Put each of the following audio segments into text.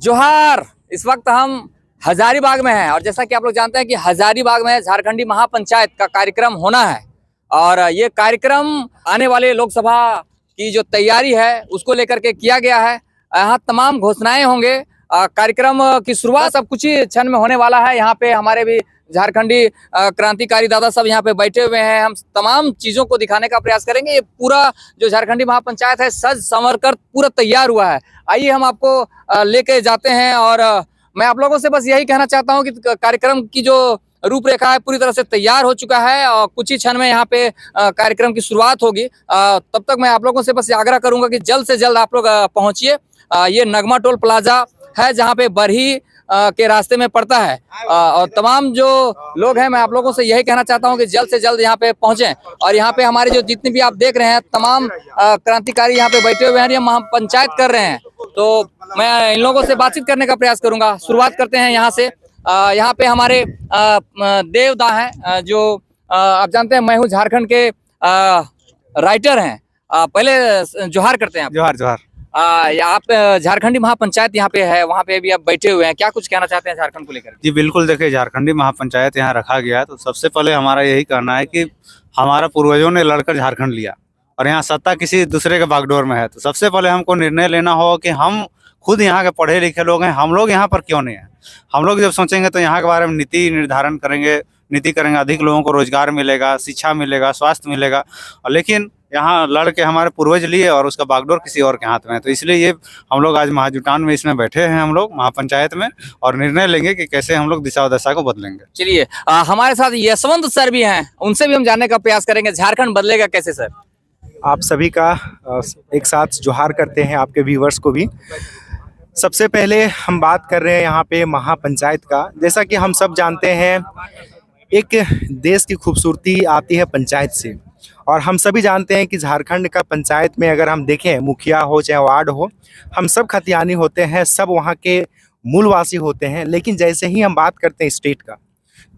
जोहार। इस वक्त हम हजारीबाग में हैं और जैसा कि आप लोग जानते हैं कि हजारीबाग में झारखंडी महापंचायत का कार्यक्रम होना है और ये कार्यक्रम आने वाले लोकसभा की जो तैयारी है उसको लेकर के किया गया है। यहाँ तमाम घोषणाएं होंगे। कार्यक्रम की शुरुआत अब कुछ ही क्षण में होने वाला है। यहाँ पे हमारे भी झारखंडी क्रांतिकारी दादा सब यहाँ पे बैठे हुए हैं। हम तमाम चीजों को दिखाने का प्रयास करेंगे। ये पूरा जो झारखंडी महापंचायत है सज संवर कर पूरा तैयार हुआ है। आइए हम आपको लेके जाते हैं और मैं आप लोगों से बस यही कहना चाहता हूँ कि कार्यक्रम की जो रूपरेखा है पूरी तरह से तैयार हो चुका है और कुछ ही क्षण में यहाँ पे कार्यक्रम की शुरुआत होगी। तब तक मैं आप लोगों से बस आग्रह करूंगा कि जल्द से जल्द आप लोग पहुंचिए। ये नगमा टोल प्लाजा है जहाँ पे बरही के रास्ते में पड़ता है और तमाम जो लोग हैं मैं आप लोगों से यही कहना चाहता हूं कि जल्द से जल्द यहाँ पे पहुंचें। और यहाँ पे हमारे जो जितने भी आप देख रहे हैं तमाम क्रांतिकारी यहाँ पे बैठे हुए हैं, ये महापंचायत कर रहे हैं। तो मैं इन लोगों से बातचीत करने का प्रयास करूंगा। शुरुआत करते हैं यहाँ से। यहाँ पे हमारे देवदा हैं जो आप जानते हैं मैं हूँ झारखंड के राइटर हैं। पहले जोहार करते हैं आप। जोहार जोहार। आप झारखंडी महापंचायत यहाँ पे है, वहाँ पे भी आप बैठे हुए हैं, क्या कुछ कहना चाहते हैं झारखंड को लेकर? जी बिल्कुल, देखिए झारखंडी महापंचायत यहाँ रखा गया है तो सबसे पहले हमारा यही कहना है कि हमारा पूर्वजों ने लड़कर झारखंड लिया और यहाँ सत्ता किसी दूसरे के बागडोर में है। तो सबसे पहले हमको निर्णय लेना होगा कि हम खुद यहाँ के पढ़े लिखे लोग हैं, हम लोग यहाँ पर क्यों नहीं हैं। हम लोग जब सोचेंगे तो यहाँ के बारे में नीति निर्धारण करेंगे, नीति करेंगे, अधिक लोगों को रोजगार मिलेगा, शिक्षा मिलेगा, स्वास्थ्य मिलेगा। और लेकिन यहाँ लड़ के हमारे पूर्वज लिए और उसका बागडोर किसी और के हाथ में है। तो इसलिए ये हम लोग आज महाजुटान में इसमें बैठे हैं, हम लोग महापंचायत में, और निर्णय लेंगे कि कैसे हम लोग दिशा दशा को बदलेंगे। चलिए हमारे साथ यशवंत सर भी हैं, उनसे भी हम जानने का प्रयास करेंगे झारखंड बदलेगा कैसे। सर आप सभी का एक साथ जोहार करते हैं, आपके व्यूवर्स को भी। सबसे पहले हम बात कर रहे हैं यहाँ पे महापंचायत का। जैसा कि हम सब जानते हैं एक देश की खूबसूरती आती है पंचायत से, और हम सभी जानते हैं कि झारखंड का पंचायत में अगर हम देखें, मुखिया हो चाहे वार्ड हो, हम सब खतियानी होते हैं, सब वहाँ के मूलवासी होते हैं। लेकिन जैसे ही हम बात करते हैं स्टेट का,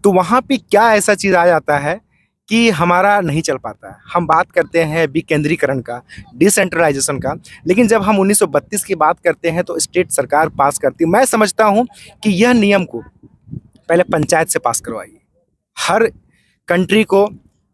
तो वहाँ पे क्या ऐसा चीज़ आ जाता है कि हमारा नहीं चल पाता है। हम बात करते हैं विकेंद्रीकरण का, डिसेंट्रलाइजेशन का, लेकिन जब हम 1932 की बात करते हैं तो स्टेट सरकार पास करती है। मैं समझता हूँ कि यह नियम को पहले पंचायत से पास करवाइए। हर कंट्री को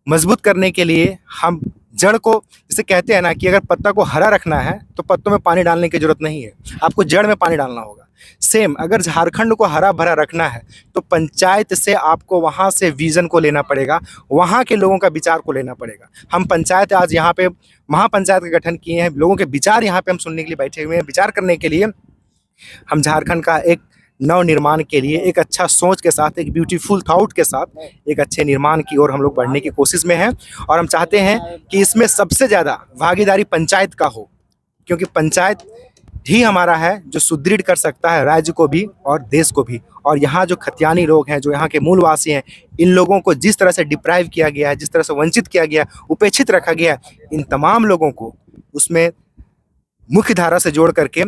मजबूत करने के लिए हम जड़ को, जैसे कहते हैं ना कि अगर पत्ता को हरा रखना है तो पत्तों में पानी डालने की जरूरत नहीं है, आपको जड़ में पानी डालना होगा। सेम अगर झारखंड को हरा भरा रखना है तो पंचायत से आपको वहाँ से विजन को लेना पड़ेगा, वहाँ के लोगों का विचार को लेना पड़ेगा। हम पंचायत आज यहाँ पे महापंचायत का गठन किए हैं, लोगों के विचार यहाँ पे हम सुनने के लिए बैठे हुए हैं। विचार करने के लिए हम झारखंड का एक नव निर्माण के लिए एक अच्छा सोच के साथ, एक ब्यूटीफुल थॉट के साथ एक अच्छे निर्माण की ओर हम लोग बढ़ने की कोशिश में हैं। और हम चाहते हैं कि इसमें सबसे ज़्यादा भागीदारी पंचायत का हो, क्योंकि पंचायत ही हमारा है जो सुदृढ़ कर सकता है राज्य को भी और देश को भी। और यहाँ जो खतियानी लोग हैं, जो यहाँ के मूलवासी हैं, इन लोगों को जिस तरह से डिप्राइव किया गया है, जिस तरह से वंचित किया गया, उपेक्षित रखा गया, इन तमाम लोगों को उसमें मुख्य धारा से जोड़ करके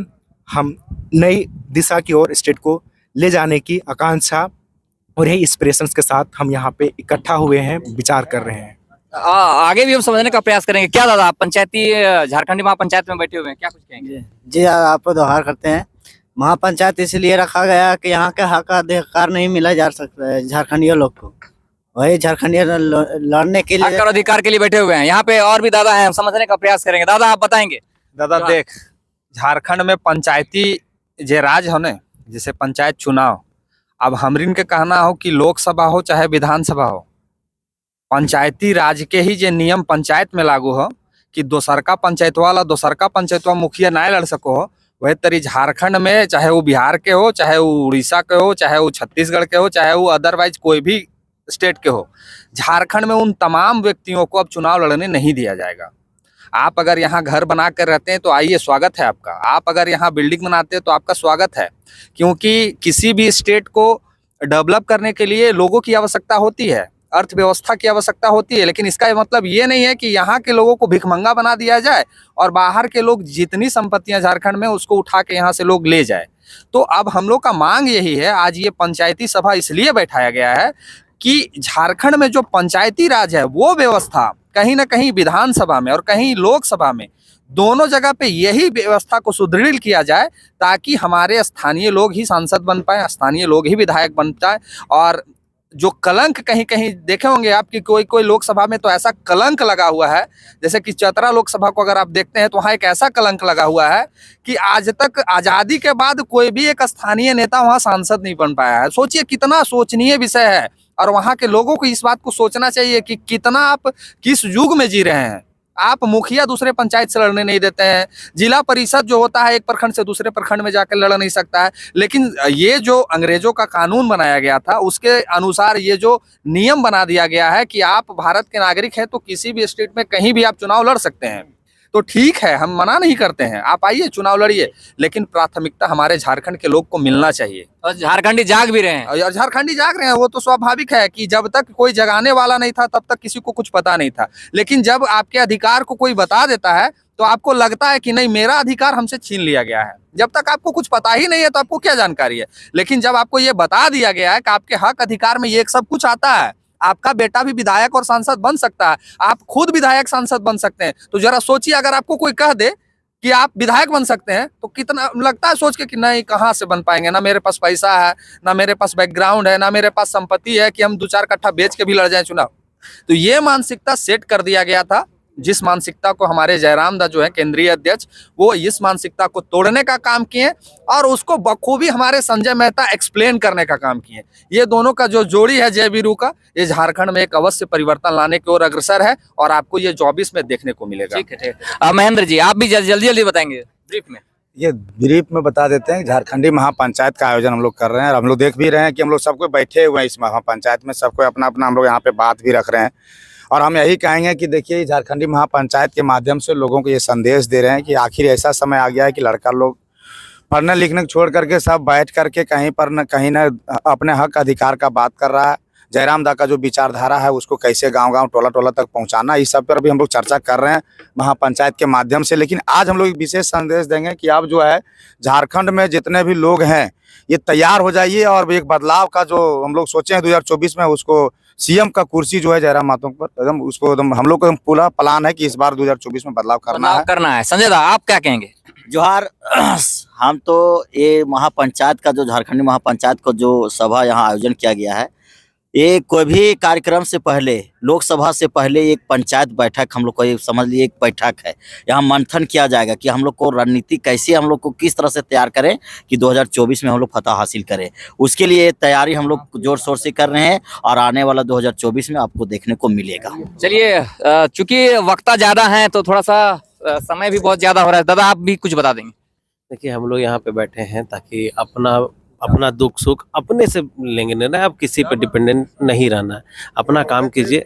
हम नई दिशा की ओर स्टेट को ले जाने की आकांक्षा और यही इंस्पिरेशंस के साथ हम यहाँ पे इकट्ठा हुए हैं, विचार कर रहे हैं। आगे भी हम समझने का प्रयास करेंगे। क्या दादा, आप पंचायती झारखंडी महापंचायत में बैठे हुए हैं, क्या कुछ कहेंगे? जी आपको दोहार करते हैं। महापंचायत इसलिए रखा गया कि यहाँ के हक अधिकार नहीं मिला जा सकता है झारखंडियों लोग को, वही झारखंडियों लड़ने के लिए, हक और अधिकार के लिए बैठे हुए हैं। यहाँ पे और भी दादा हैं, हम समझने का प्रयास करेंगे। दादा आप बताएंगे। दादा देख, झारखंड में पंचायती जे राज हो ने, जैसे पंचायत चुनाव, अब हमरिन के कहना हो कि लोकसभा हो चाहे विधानसभा हो, पंचायती राज के ही जे नियम पंचायत में लागू हो कि दोसरका पंचायतवा वाला दोसरका पंचायतवा मुखिया ना लड़ सको हो, वही तरी झारखंड में चाहे वो बिहार के हो, चाहे वो उड़ीसा के हो, चाहे वो छत्तीसगढ़ के हो, चाहे वो अदरवाइज कोई भी स्टेट के हो, झारखंड में उन तमाम व्यक्तियों को अब चुनाव लड़ने नहीं दिया जाएगा। आप अगर यहाँ घर बना कर रहते हैं तो आइए, स्वागत है आपका। आप अगर यहाँ बिल्डिंग बनाते हैं तो आपका स्वागत है, क्योंकि किसी भी स्टेट को डेवलप करने के लिए लोगों की आवश्यकता होती है, अर्थव्यवस्था की आवश्यकता होती है। लेकिन इसका मतलब ये नहीं है कि यहाँ के लोगों को भिखमंगा बना दिया जाए और बाहर के लोग जितनी संपत्तियां झारखंड में उसको उठा के यहाँ से लोग ले जाए। तो अब हम लोग का मांग यही है, आज ये पंचायती सभा इसलिए बैठाया गया है कि झारखंड में जो पंचायती राज है वो व्यवस्था कहीं ना कहीं विधानसभा में और कहीं लोकसभा में, दोनों जगह पे यही व्यवस्था को सुदृढ़ किया जाए ताकि हमारे स्थानीय लोग ही सांसद बन पाए, स्थानीय लोग ही विधायक बन पाए। और जो कलंक कहीं कहीं देखे होंगे आप कि कोई कोई लोकसभा में तो ऐसा कलंक लगा हुआ है, जैसे कि चतरा लोकसभा को अगर आप देखते हैं तो वहाँ एक ऐसा कलंक लगा हुआ है कि आज तक आज़ादी के बाद कोई भी एक स्थानीय नेता वहाँ सांसद नहीं बन पाया है। सोचिए कितना शोचनीय विषय है। और वहाँ के लोगों को इस बात को सोचना चाहिए कि कितना आप किस युग में जी रहे हैं। आप मुखिया दूसरे पंचायत से लड़ने नहीं देते हैं, जिला परिषद जो होता है एक प्रखंड से दूसरे प्रखंड में जाकर लड़ नहीं सकता है। लेकिन ये जो अंग्रेजों का कानून बनाया गया था उसके अनुसार ये जो नियम बना दिया गया है कि आप भारत के नागरिक हैं तो किसी भी स्टेट में कहीं भी आप चुनाव लड़ सकते हैं। तो ठीक है, हम मना नहीं करते हैं, आप आइए चुनाव लड़िए, लेकिन प्राथमिकता हमारे झारखंड के लोग को मिलना चाहिए। और झारखंडी जाग भी रहे हैं। और झारखंडी जाग रहे हैं, वो तो स्वाभाविक है कि जब तक कोई जगाने वाला नहीं था तब तक किसी को कुछ पता नहीं था। लेकिन जब आपके अधिकार को कोई बता देता है तो आपको लगता है कि नहीं, मेरा अधिकार हमसे छीन लिया गया है। जब तक आपको कुछ पता ही नहीं है तो आपको क्या जानकारी है। लेकिन जब आपको ये बता दिया गया है कि आपके हक अधिकार में ये सब कुछ आता है, आपका बेटा भी विधायक और सांसद बन सकता है, आप खुद विधायक सांसद बन सकते हैं, तो जरा सोचिए अगर आपको कोई कह दे कि आप विधायक बन सकते हैं तो कितना लगता है सोच के कि नहीं, कहाँ से बन पाएंगे, ना मेरे पास पैसा है, ना मेरे पास बैकग्राउंड है, ना मेरे पास संपत्ति है कि हम 2-4 कट्ठा बेच के भी लड़ जाए चुनाव। तो ये मानसिकता सेट कर दिया गया था, जिस मानसिकता को हमारे जयराम दा जो है केंद्रीय अध्यक्ष, वो इस मानसिकता को तोड़ने का काम किए और उसको बखूबी हमारे संजय मेहता एक्सप्लेन करने का काम किए। ये दोनों का जो जोड़ी है जय वीरू का, ये झारखंड में एक अवश्य परिवर्तन लाने की ओर अग्रसर है और आपको ये 24 में देखने को मिलेगा। ठीक है, ठीक है। महेंद्र जी, आप भी जल्दी जल्दी बताएंगे ब्रीफ में। ये ब्रीफ में बता देते हैं। झारखंडी महापंचायत का आयोजन हम लोग कर रहे हैं और हम लोग देख भी रहे हैं कि हम लोग सबको बैठे हुए हैं इस महापंचायत में, सबको अपना अपना हम लोग यहाँ पे बात भी रख रहे हैं। और हम यही कहेंगे कि देखिए, झारखंडी महापंचायत के माध्यम से लोगों को ये संदेश दे रहे हैं कि आखिर ऐसा समय आ गया है कि लड़का लोग पढ़ने लिखने छोड़ करके सब बैठ करके कहीं पर न कहीं न अपने हक अधिकार का बात कर रहा है। जयराम दा का जो विचारधारा है उसको कैसे गांव-गांव टोला-टोला तक पहुंचाना, इस सब पर भी हम लोग चर्चा कर रहे हैं महापंचायत के माध्यम से। लेकिन आज हम लोग एक विशेष संदेश देंगे कि अब जो है झारखंड में जितने भी लोग हैं ये तैयार हो जाइए और एक बदलाव का जो हम लोग सोचे हैं 2024 में, उसको सीएम का कुर्सी जो है जयराम मातो पर एकदम उसको एकदम हम लोग का पूरा प्लान है कि इस बार 2024 में बदलाव करना है। संजय दा, आप क्या कहेंगे? जोहार। हम तो ये महापंचायत का जो झारखंडी महापंचायत को जो सभा यहाँ आयोजन किया गया है, ये कोई भी कार्यक्रम से पहले, लोकसभा से पहले एक पंचायत बैठक, हम लोग को ये समझ लीजिए एक बैठक है। यहाँ मंथन किया जाएगा कि हम लोग को रणनीति कैसे, हम लोग को किस तरह से तैयार करें कि 2024 में हम लोग फतह हासिल करें। उसके लिए तैयारी हम लोग जोर शोर से कर रहे हैं और आने वाला 2024 में आपको देखने को मिलेगा। चलिए, चूंकि वक्ता ज्यादा है तो थोड़ा सा समय भी बहुत ज्यादा हो रहा है। दादा, आप भी कुछ बता देंगे? देखिए, हम लोग यहाँ पे बैठे हैं ताकि अपना दुख सुख अपने से लेंगे निर्णय। अब किसी पर डिपेंडेंट नहीं रहना है, अपना काम कीजिए।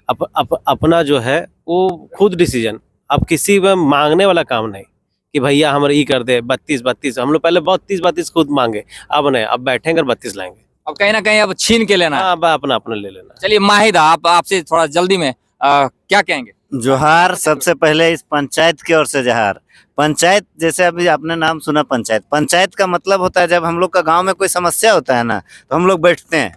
अपना जो है वो खुद डिसीजन, अब किसी में मांगने वाला काम नहीं कि भैया हमारे ये कर दे 32 हम लोग पहले 32 खुद मांगे, अब नहीं, अब बैठेंगे और 32 लाएंगे। अब कहीं ना कहीं अब छीन के लेना है। हाँ, अपना ले लेना। चलिए माहिदा, आपसे थोड़ा जल्दी में क्या कहेंगे? जोहार। सबसे पहले इस पंचायत की ओर से जोहार। पंचायत, जैसे अभी आपने नाम सुना पंचायत, पंचायत का मतलब होता है जब हम लोग का गांव में कोई समस्या होता है ना, तो हम लोग बैठते हैं,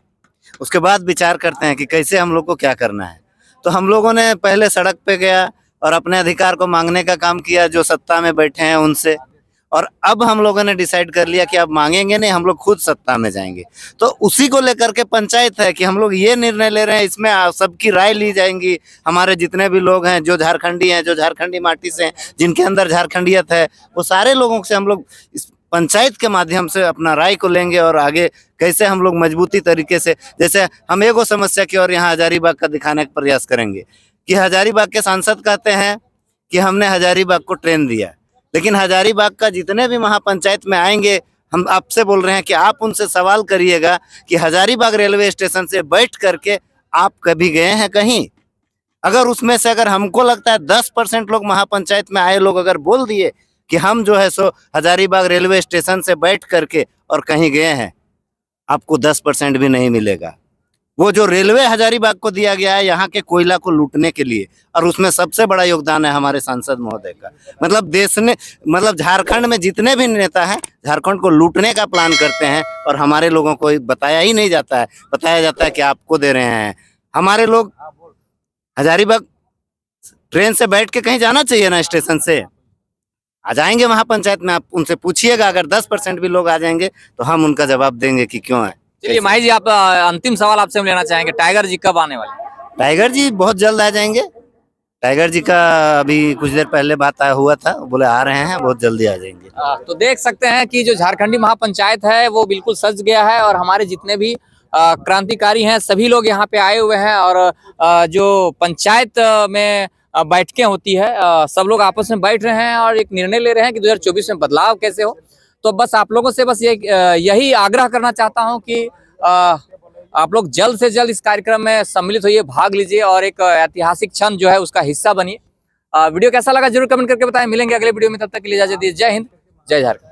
उसके बाद विचार करते हैं कि कैसे हम लोग को क्या करना है। तो हम लोगों ने पहले सड़क पे गया और अपने अधिकार को मांगने का काम किया जो सत्ता में बैठे हैं उनसे, और अब हम लोगों ने डिसाइड कर लिया कि अब मांगेंगे नहीं, हम लोग खुद सत्ता में जाएंगे। तो उसी को लेकर के पंचायत है कि हम लोग ये निर्णय ले रहे हैं, इसमें सबकी राय ली जाएंगी। हमारे जितने भी लोग हैं जो झारखंडी हैं, जो झारखंडी माटी से हैं, जिनके अंदर झारखंडियत है, वो सारे लोगों से हम लोग इस पंचायत के माध्यम से अपना राय को लेंगे और आगे कैसे हम लोग मजबूती तरीके से, जैसे हम एगो समस्या की और यहाँ हजारीबाग का दिखाने का प्रयास करेंगे कि हजारीबाग के सांसद कहते हैं कि हमने हजारीबाग को ट्रेन दिया, लेकिन हजारीबाग का जितने भी महापंचायत में आएंगे, हम आपसे बोल रहे हैं कि आप उनसे सवाल करिएगा कि हजारीबाग रेलवे स्टेशन से बैठ करके आप कभी गए हैं कहीं? अगर उसमें से अगर हमको लगता है 10% लोग महापंचायत में आए लोग अगर बोल दिए कि हम जो है सो हजारीबाग रेलवे स्टेशन से बैठ करके और कहीं गए हैं, आपको 10% भी नहीं मिलेगा। वो जो रेलवे हजारीबाग को दिया गया है यहाँ के कोयला को लूटने के लिए, और उसमें सबसे बड़ा योगदान है हमारे सांसद महोदय का। मतलब देश ने, मतलब झारखंड में जितने भी नेता हैं झारखंड को लूटने का प्लान करते हैं और हमारे लोगों को बताया ही नहीं जाता है। बताया जाता है कि आपको दे रहे हैं। हमारे लोग हजारीबाग ट्रेन से बैठ के कहीं जाना चाहिए ना स्टेशन से। आ जाएंगे महापंचायत में, आप उनसे पूछिएगा, अगर 10% भी लोग आ जाएंगे तो हम उनका जवाब देंगे कि क्यों है। चलिए माही जी, आप अंतिम सवाल आपसे हम लेना चाहेंगे, टाइगर जी कब आने वाले? टाइगर जी बहुत जल्द आ जाएंगे। टाइगर जी का अभी कुछ देर पहले बात हुआ था, बोले आ रहे हैं, बहुत जल्दी आ जाएंगे। तो देख सकते हैं कि जो झारखंडी महापंचायत है वो बिल्कुल सज गया है और हमारे जितने भी क्रांतिकारी हैं सभी लोग यहाँ पे आए हुए हैं और जो पंचायत में बैठकें होती है सब लोग आपस में बैठ रहे हैं और एक निर्णय ले रहे हैं कि 2024 में बदलाव कैसे हो। तो बस आप लोगों से बस यही आग्रह करना चाहता हूँ कि आप लोग जल्द से जल्द इस कार्यक्रम में सम्मिलित होइए, भाग लीजिए और एक ऐतिहासिक क्षण जो है उसका हिस्सा बनिए। वीडियो कैसा लगा जरूर कमेंट करके बताएं। मिलेंगे अगले वीडियो में, तब तक के लिए इजाजत दीजिए। जय हिंद, जय झारखंड।